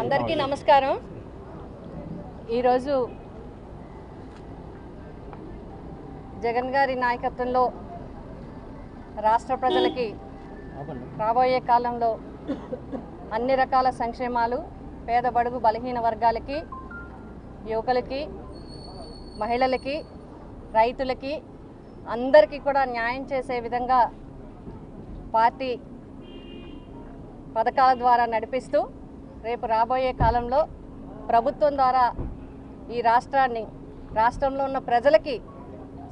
అందరికీ నమస్కారం। ఈరోజు జగన్ గారి నాయకత్వంలో రాష్ట్ర ప్రజలకి రాబోయే కాలంలో అన్ని రకాల సంక్షేమాలు పేద బడుగు బలహీన వర్గాలకి యువకులకి మహిళలకి రైతులకి అందరికీ కూడా న్యాయం చేసే విధంగా పార్టీ పథకాల ద్వారా నడిపిస్తూ రేపు రాబోయే కాలంలో ప్రభుత్వం ద్వారా ఈ రాష్ట్రంలో ఉన్న ప్రజలకి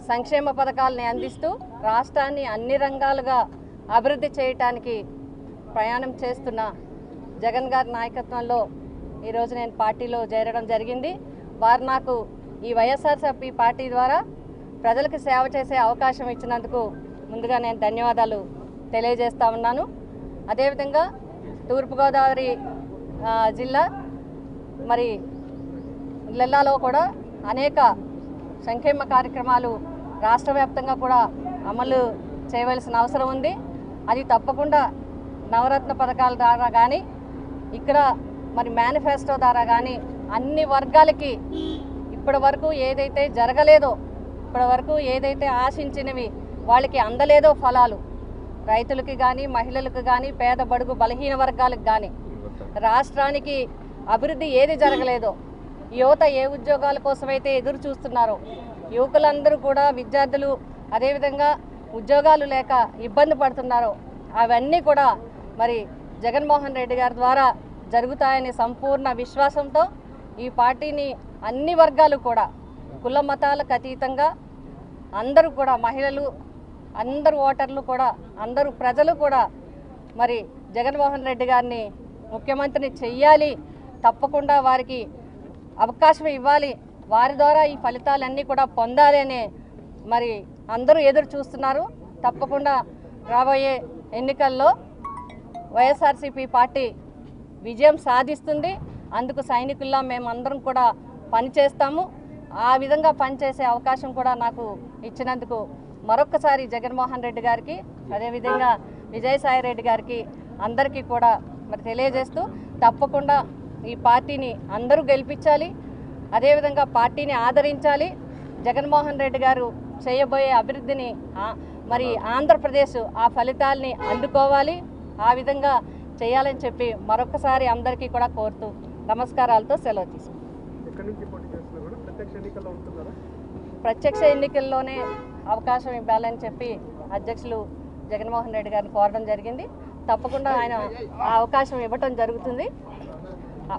సంక్షేమ పథకాలని అందిస్తూ రాష్ట్రాన్ని అన్ని రంగాలుగా అభివృద్ధి చేయడానికి ప్రయాణం చేస్తున్న జగన్ గారి నాయకత్వంలో ఈరోజు నేను పార్టీలో చేరడం జరిగింది। వారు నాకు ఈ వైఎస్ఆర్సీపీ పార్టీ ద్వారా ప్రజలకు సేవ చేసే అవకాశం ఇచ్చినందుకు ముందుగా నేను ధన్యవాదాలు తెలియజేస్తా ఉన్నాను। అదేవిధంగా తూర్పుగోదావరి జిల్లా మరి జిల్లాలో కూడా అనేక సంక్షేమ కార్యక్రమాలు రాష్ట్ర వ్యాప్తంగా కూడా అమలు చేయవలసిన అవసరం ఉంది। అది తప్పకుండా నవరత్న పథకాల ద్వారా కానీ ఇక్కడ మరి మేనిఫెస్టో ద్వారా కానీ అన్ని వర్గాలకి ఇప్పటి వరకు ఏదైతే జరగలేదో ఇప్పటి వరకు ఏదైతే ఆశించినవి వాళ్ళకి అందలేదో ఫలాలు రైతులకి కానీ మహిళలకు కానీ పేద బడుగు బలహీన వర్గాలకు కానీ రాష్ట్రానికి అభివృద్ధి ఏది జరగలేదో యువత ఏ ఉద్యోగాల కోసమైతే ఎదురు చూస్తున్నారో యువకులందరూ కూడా విద్యార్థులు అదేవిధంగా ఉద్యోగాలు లేక ఇబ్బంది పడుతున్నారో అవన్నీ కూడా మరి జగన్మోహన్ రెడ్డి గారి ద్వారా జరుగుతాయనే సంపూర్ణ విశ్వాసంతో ఈ పార్టీని అన్ని వర్గాలు కూడా కుల మతాలకు అతీతంగా అందరూ కూడా మహిళలు అందరూ ఓటర్లు కూడా అందరూ ప్రజలు కూడా మరి జగన్మోహన్ రెడ్డి గారిని ముఖ్యమంత్రిని చెయ్యాలి, తప్పకుండా వారికి అవకాశం ఇవ్వాలి, వారి ద్వారా ఈ ఫలితాలన్నీ కూడా పొందాలి అనే మరి అందరూ ఎదురు చూస్తున్నారు। తప్పకుండా రాబోయే ఎన్నికల్లో వైఎస్ఆర్సీపీ పార్టీ విజయం సాధిస్తుంది। అందుకు సైనికుల్లా మేమందరం కూడా పనిచేస్తాము। ఆ విధంగా పనిచేసే అవకాశం కూడా నాకు ఇచ్చినందుకు మరొక్కసారి జగన్మోహన్ రెడ్డి గారికి అదేవిధంగా విజయసాయి రెడ్డి గారికి అందరికీ కూడా మరి తెలియజేస్తూ తప్పకుండా ఈ పార్టీని అందరూ గెలిపించాలి, అదేవిధంగా పార్టీని ఆదరించాలి। జగన్మోహన్ రెడ్డి గారు చేయబోయే అభివృద్ధిని మరి ఆంధ్రప్రదేశ్ ఆ ఫలితాలని అందుకోవాలి, ఆ విధంగా చేయాలని చెప్పి మరొకసారి అందరికీ కూడా కోరుతూ నమస్కారాలతో సెలవు తీసుకుంటాను। ప్రత్యక్ష ఎన్నికల్లోనే అవకాశం ఇవ్వాలని చెప్పి అధ్యక్షులు జగన్మోహన్ రెడ్డి గారిని కోరడం జరిగింది। తప్పకుండా ఆయన ఆ అవకాశం ఇవ్వటం జరుగుతుంది।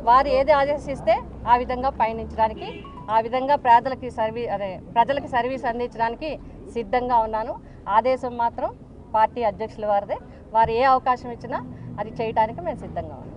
వారు ఏది ఆదేశిస్తే ఆ విధంగా పయనించడానికి ఆ విధంగా ప్రజలకి సర్వీస్ అందించడానికి సిద్ధంగా ఉన్నాను। ఆదేశం మాత్రం పార్టీ అధ్యక్షుల వారిదే, వారు ఏ అవకాశం ఇచ్చినా అది చేయడానికి మేము సిద్ధంగా ఉన్నాం।